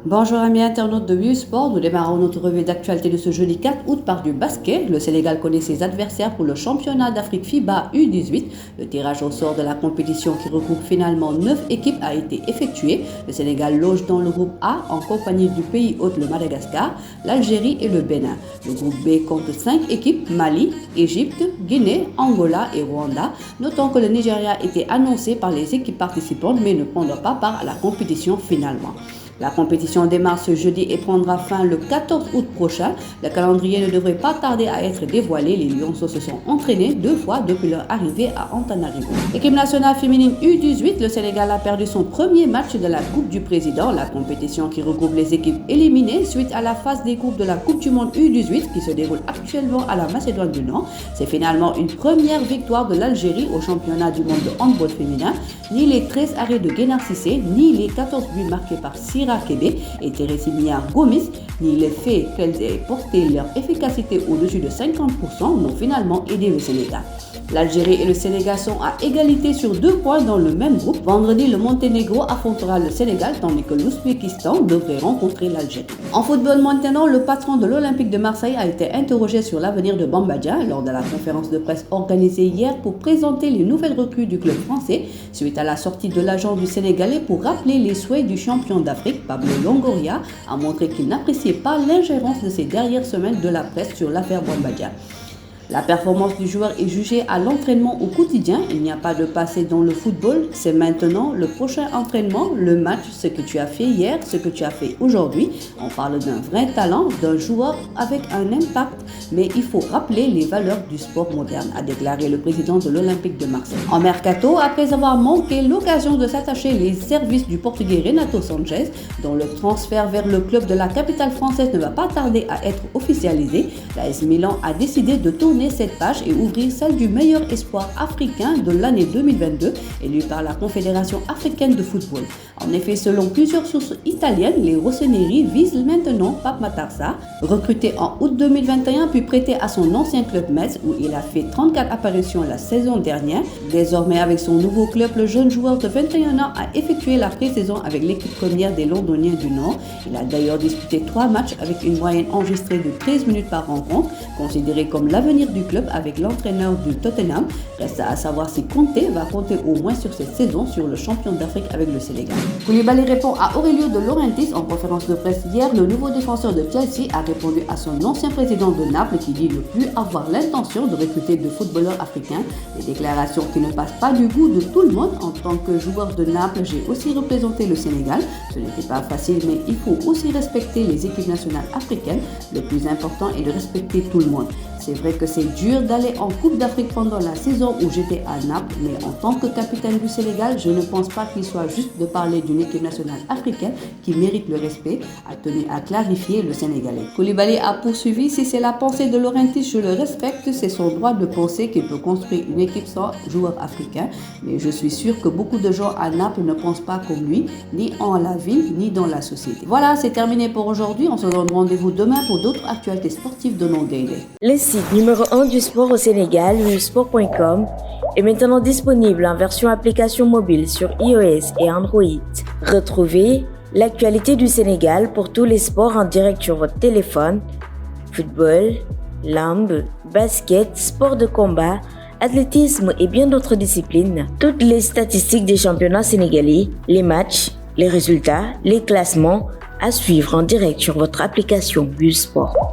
Bonjour amis internautes de Vieux Sport, nous démarrons notre revue d'actualité de ce jeudi 4 août par du basket. Le Sénégal connaît ses adversaires pour le championnat d'Afrique FIBA U18. Le tirage au sort de la compétition qui regroupe finalement 9 équipes a été effectué. Le Sénégal loge dans le groupe A en compagnie du pays hôte le Madagascar, l'Algérie et le Bénin. Le groupe B compte 5 équipes, Mali, Égypte, Guinée, Angola et Rwanda. Notons que le Nigeria était annoncé par les équipes participantes mais ne prendra pas part à la compétition finalement. La compétition démarre ce jeudi et prendra fin le 14 août prochain. Le calendrier ne devrait pas tarder à être dévoilé. Les Lionceaux se sont entraînés 2 fois depuis leur arrivée à Antananarivo. Équipe nationale féminine U18, le Sénégal a perdu son premier match de la Coupe du Président, la compétition qui regroupe les équipes éliminées suite à la phase des groupes de la Coupe du Monde U18 qui se déroule actuellement à la Macédoine du Nord. C'est finalement une première victoire de l'Algérie au championnat du monde de handball féminin. Ni les 13 arrêts de Guénar Cissé, ni les 14 buts marqués par Sira Kébé et Teresimiya Gomis, ni les faits qu'elles aient porté leur efficacité au-dessus de 50% n'ont finalement aidé le Sénégal. L'Algérie et le Sénégal sont à égalité sur 2 points dans le même groupe. Vendredi, le Monténégro affrontera le Sénégal tandis que l'Ouzbékistan devrait rencontrer l'Algérie. En football maintenant, le patron de l'Olympique de Marseille a été interrogé sur l'avenir de Bamba Dia lors de la conférence de presse organisée hier pour présenter les nouvelles recrues du club français suite à la sortie de l'agent du Sénégalais pour rappeler les souhaits du champion d'Afrique. Pablo Longoria a montré qu'il n'appréciait pas l'ingérence de ces dernières semaines de la presse sur l'affaire Bamba Dia. La performance du joueur est jugée à l'entraînement au quotidien. Il n'y a pas de passé dans le football. C'est maintenant le prochain entraînement, le match, ce que tu as fait hier, ce que tu as fait aujourd'hui. On parle d'un vrai talent, d'un joueur avec un impact. Mais il faut rappeler les valeurs du sport moderne, a déclaré le président de l'Olympique de Marseille. En mercato, après avoir manqué l'occasion de s'attacher les services du Portugais Renato Sanchez, dont le transfert vers le club de la capitale française ne va pas tarder à être officialisé, l'AS Milan a décidé de tourner cette page et ouvrir celle du meilleur espoir africain de l'année 2022, élu par la Confédération africaine de football. En effet, selon plusieurs sources italiennes, les rossoneri visent maintenant Pape Matar Sarr, recruté en août 2021 puis prêté à son ancien club Metz où il a fait 34 apparitions la saison dernière. Désormais, avec son nouveau club, le jeune joueur de 21 ans a effectué la pré-saison avec l'équipe première des Londoniens du Nord. Il a d'ailleurs disputé 3 matchs avec une moyenne enregistrée de 13 minutes par rencontre, considéré comme l'avenir du club avec l'entraîneur du Tottenham. Reste à savoir si Conte va compter au moins sur cette saison sur le champion d'Afrique avec le Sénégal. Koulibaly répond à Aurelio de Laurentiis en conférence de presse hier. Le nouveau défenseur de Chelsea a répondu à son ancien président de Naples qui dit ne plus avoir l'intention de recruter de footballeurs africains. Des déclarations qui ne passent pas du goût de tout le monde. En tant que joueur de Naples, j'ai aussi représenté le Sénégal. Ce n'était pas facile, mais il faut aussi respecter les équipes nationales africaines. Le plus important est de respecter tout le monde. C'est vrai que c'est dur d'aller en Coupe d'Afrique pendant la saison où j'étais à Naples, mais en tant que capitaine du Sénégal, je ne pense pas qu'il soit juste de parler d'une équipe nationale africaine qui mérite le respect, a tenu à clarifier le Sénégalais. Koulibaly a poursuivi, si c'est la pensée de Laurentiis, je le respecte, c'est son droit de penser qu'il peut construire une équipe sans joueurs africains, mais je suis sûr que beaucoup de gens à Naples ne pensent pas comme lui, ni en la ville, ni dans la société. Voilà, c'est terminé pour aujourd'hui, on se donne rendez-vous demain pour d'autres actualités sportives de nos daily. Le site numéro 1 du sport au Sénégal, vieuxsport.com, est maintenant disponible en version application mobile sur iOS et Android. Retrouvez l'actualité du Sénégal pour tous les sports en direct sur votre téléphone, football, lambe, basket, sport de combat, athlétisme et bien d'autres disciplines. Toutes les statistiques des championnats sénégalais, les matchs, les résultats, les classements à suivre en direct sur votre application Vieux Sport.